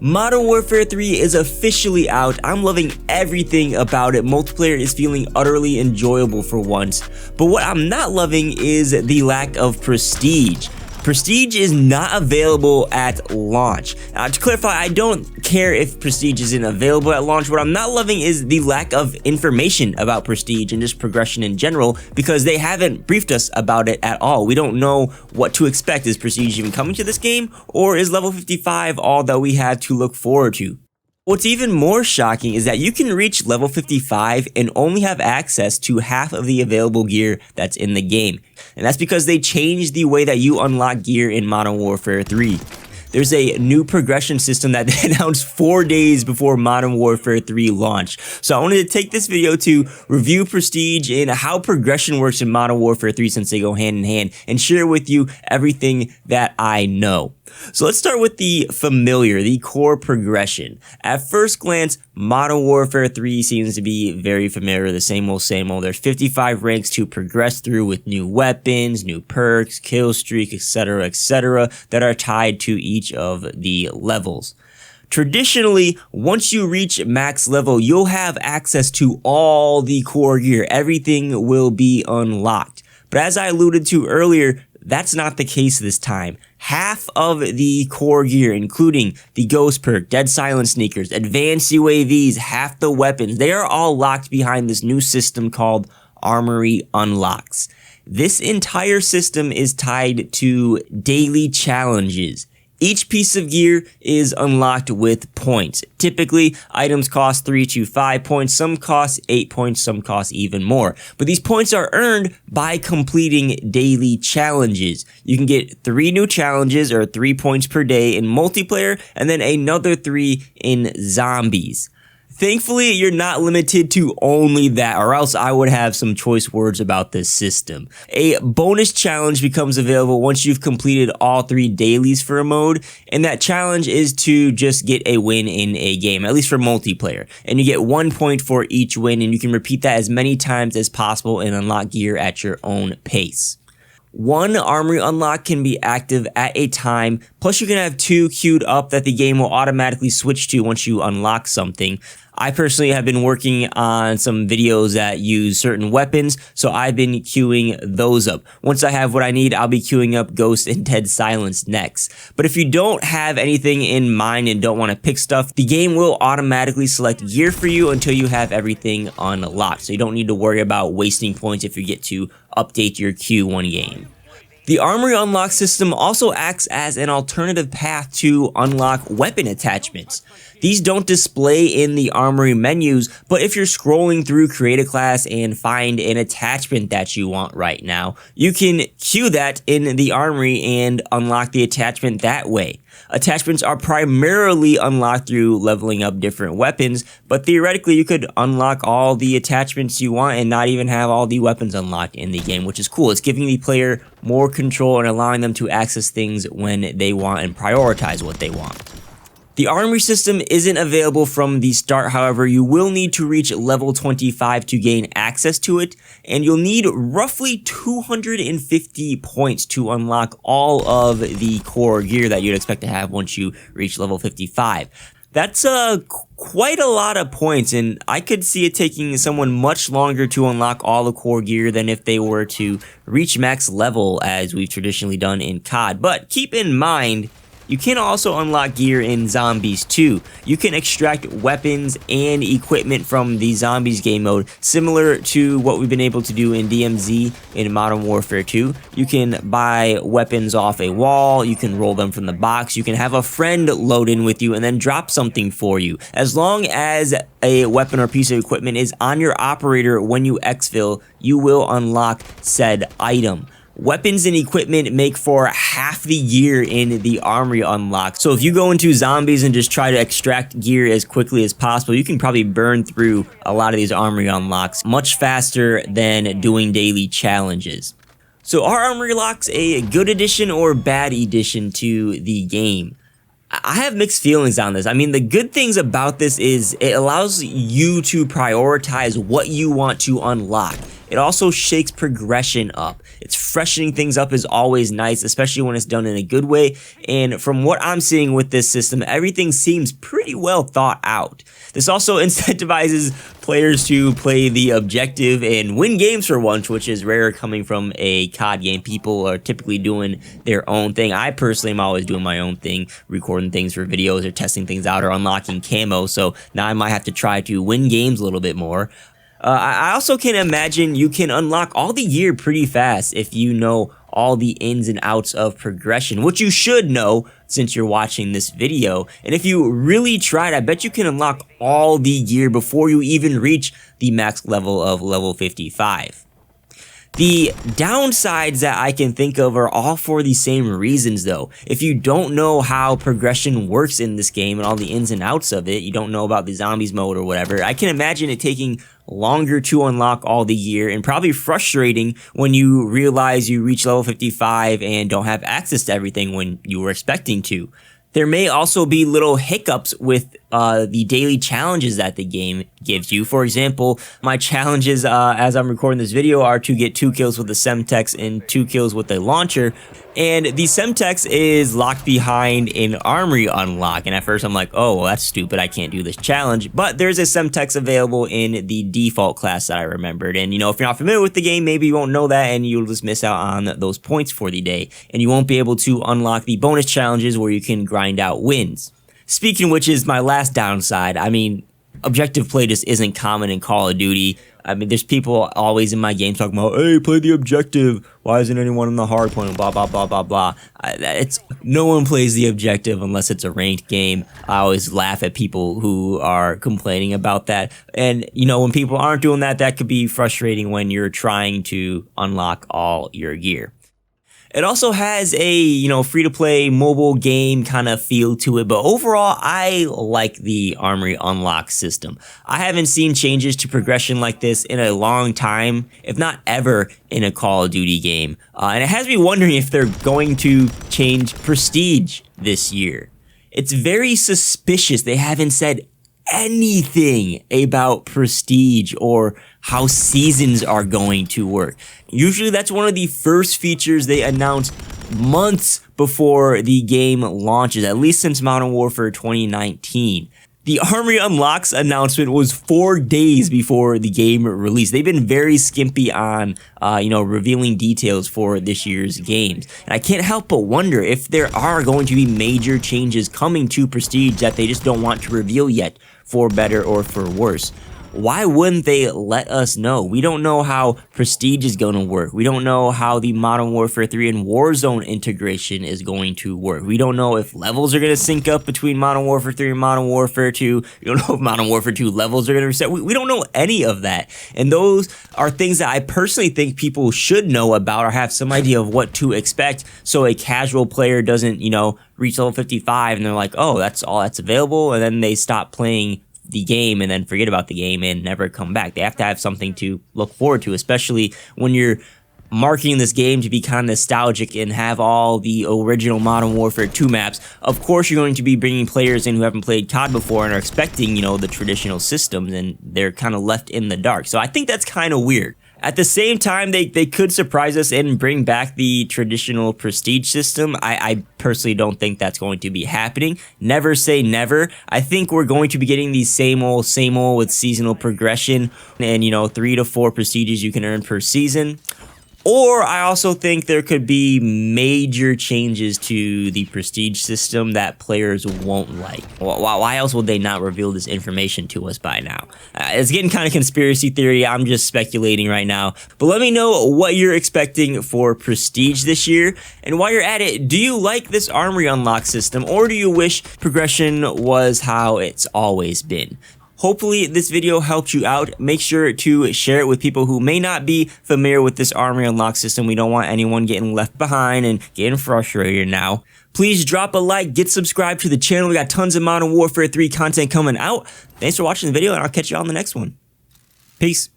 Modern Warfare 3 is officially out. I'm loving everything about it. Multiplayer is feeling utterly enjoyable for once. But what I'm not loving is the lack of prestige. Prestige is not available at launch. Now, to clarify, I don't care if Prestige isn't available at launch. What I'm not loving is the lack of information about Prestige and just progression in general, because they haven't briefed us about it at all. We don't know what to expect. Is Prestige even coming to this game, or is level 55 all that we have to look forward to? What's even more shocking is that you can reach level 55 and only have access to half of the available gear that's in the game. And that's because they changed the way that you unlock gear in Modern Warfare 3. There's a new progression system that they announced 4 days before Modern Warfare 3 launched. So I wanted to take this video to review Prestige and how progression works in Modern Warfare 3, since they go hand in hand, and share with you everything that I know. So let's start with the familiar, the core progression. At first glance, Modern Warfare 3 seems to be very familiar, the same old, same old. There's 55 ranks to progress through with new weapons, new perks, kill streak, etc., that are tied to each of the levels. Traditionally, once you reach max level, you'll have access to all the core gear. Everything will be unlocked. But as I alluded to earlier, that's not the case this time. Half of the core gear, including the Ghost perk, Dead Silence sneakers, advanced UAVs, half the weapons, they are all locked behind this new system called Armory Unlocks. This entire system is tied to daily challenges. Each piece of gear is unlocked with points. Typically, items cost 3 to 5 points, some cost 8 points, some cost even more. But these points are earned by completing daily challenges. You can get 3 new challenges, or 3 points per day in multiplayer, and then another 3 in zombies. Thankfully, you're not limited to only that, or else I would have some choice words about this system. A bonus challenge becomes available once you've completed all 3 dailies for a mode, and that challenge is to just get a win in a game, at least for multiplayer. And you get 1 point for each win, and you can repeat that as many times as possible and unlock gear at your own pace. One Armory unlock can be active at a time, plus you can have 2 queued up that the game will automatically switch to once you unlock something. I personally have been working on some videos that use certain weapons, so I've been queuing those up. Once I have what I need, I'll be queuing up Ghost and Dead Silence next. But if you don't have anything in mind and don't want to pick stuff, the game will automatically select gear for you until you have everything unlocked. So you don't need to worry about wasting points if you get to update your queue one game. The Armory Unlock system also acts as an alternative path to unlock weapon attachments. These don't display in the Armory menus, but if you're scrolling through Create a Class and find an attachment that you want right now, you can queue that in the Armory and unlock the attachment that way. Attachments are primarily unlocked through leveling up different weapons, but theoretically you could unlock all the attachments you want and not even have all the weapons unlocked in the game, which is cool. It's giving the player more control and allowing them to access things when they want and prioritize what they want. The Armory system isn't available from the start, however, you will need to reach level 25 to gain access to it, and you'll need roughly 250 points to unlock all of the core gear that you'd expect to have once you reach level 55. That's quite a lot of points, and I could see it taking someone much longer to unlock all the core gear than if they were to reach max level as we've traditionally done in COD. But keep in mind, you can also unlock gear in Zombies too. You can extract weapons and equipment from the Zombies game mode, similar to what we've been able to do in DMZ in Modern Warfare 2. You can buy weapons off a wall, you can roll them from the box, you can have a friend load in with you and then drop something for you. As long as a weapon or piece of equipment is on your operator when you exfil, you will unlock said item. Weapons and equipment make for half the gear in the Armory Unlock. So if you go into Zombies and just try to extract gear as quickly as possible, you can probably burn through a lot of these Armory Unlocks much faster than doing daily challenges. So are Armory Unlocks a good addition or bad addition to the game? I have mixed feelings on this. I mean, the good things about this is it allows you to prioritize what you want to unlock. it also shakes progression up. It's freshening things up is always nice, especially when it's done in a good way. And from what I'm seeing with this system, everything seems pretty well thought out. This also incentivizes players to play the objective and win games for once, which is rare coming from a COD game. People are typically doing their own thing. I personally am always doing my own thing, recording things for videos or testing things out or unlocking camo. So now I might have to try to win games a little bit more. I also can imagine you can unlock all the gear pretty fast if you know all the ins and outs of progression, which you should know since you're watching this video. And if you really tried, I bet you can unlock all the gear before you even reach the max level of level 55. The downsides that I can think of are all for the same reasons though. If you don't know how progression works in this game and all the ins and outs of it, you don't know about the zombies mode or whatever, I can imagine it taking longer to unlock all the gear and probably frustrating when you realize you reach level 55 and don't have access to everything when you were expecting to. There may also be little hiccups with the daily challenges that the game gives you. For example, my challenges as I'm recording this video are to get 2 kills with the Semtex and 2 kills with the launcher. And the Semtex is locked behind an Armory Unlock. And at first I'm like, oh, well, that's stupid. I can't do this challenge. But there's a Semtex available in the default class that I remembered. And, you know, if you're not familiar with the game, maybe you won't know that and you'll just miss out on those points for the day. And you won't be able to unlock the bonus challenges where you can grind out wins. Speaking of which is my last downside. I mean, objective play just isn't common in Call of Duty. I mean, there's people always in my game talking about, hey, play the objective. Why isn't anyone in the hard point? Blah, blah, blah, blah, blah. No one plays the objective unless it's a ranked game. I always laugh at people who are complaining about that. And, you know, when people aren't doing that, that could be frustrating when you're trying to unlock all your gear. It also has a, you know, free-to-play mobile game kind of feel to it, but overall, I like the Armory Unlock system. I haven't seen changes to progression like this in a long time, if not ever, in a Call of Duty game. And it has me wondering if they're going to change Prestige this year. It's very suspicious they haven't said anything about Prestige or how seasons are going to work. Usually that's one of the first features they announce months before the game launches, at least since Modern Warfare 2019. The Armory Unlocks announcement was 4 days before the game release. They've been very skimpy on, revealing details for this year's games. And I can't help but wonder if there are going to be major changes coming to Prestige that they just don't want to reveal yet, for better or for worse. Why wouldn't they let us know? We don't know how Prestige is going to work. We don't know how the Modern Warfare 3 and Warzone integration is going to work. We don't know if levels are going to sync up between Modern Warfare 3 and Modern Warfare 2. We don't know if Modern Warfare 2 levels are going to reset. We don't know any of that. And those are things that I personally think people should know about or have some idea of what to expect, so a casual player doesn't, reach level 55 and they're like, oh, that's all that's available, and then they stop playing the game and then forget about the game and never come back. They have to have something to look forward to, especially when you're marketing this game to be kind of nostalgic and have all the original Modern Warfare 2 maps. Of course, you're going to be bringing players in who haven't played COD before and are expecting, the traditional systems, and they're kind of left in the dark. So I think that's kind of weird. At the same time, they could surprise us and bring back the traditional Prestige system. I personally don't think that's going to be happening. Never say never. I think we're going to be getting the same old with seasonal progression and, 3 to 4 prestiges you can earn per season. Or I also think there could be major changes to the Prestige system that players won't like. Why else would they not reveal this information to us by now? It's getting kind of conspiracy theory. I'm just speculating right now. But let me know what you're expecting for Prestige this year. And while you're at it, do you like this Armory Unlock system, or do you wish progression was how it's always been? Hopefully this video helped you out. Make sure to share it with people who may not be familiar with this Armory Unlock system. We don't want anyone getting left behind and getting frustrated now. Please drop a like, get subscribed to the channel. We got tons of Modern Warfare 3 content coming out. Thanks for watching the video, and I'll catch you on the next one. Peace.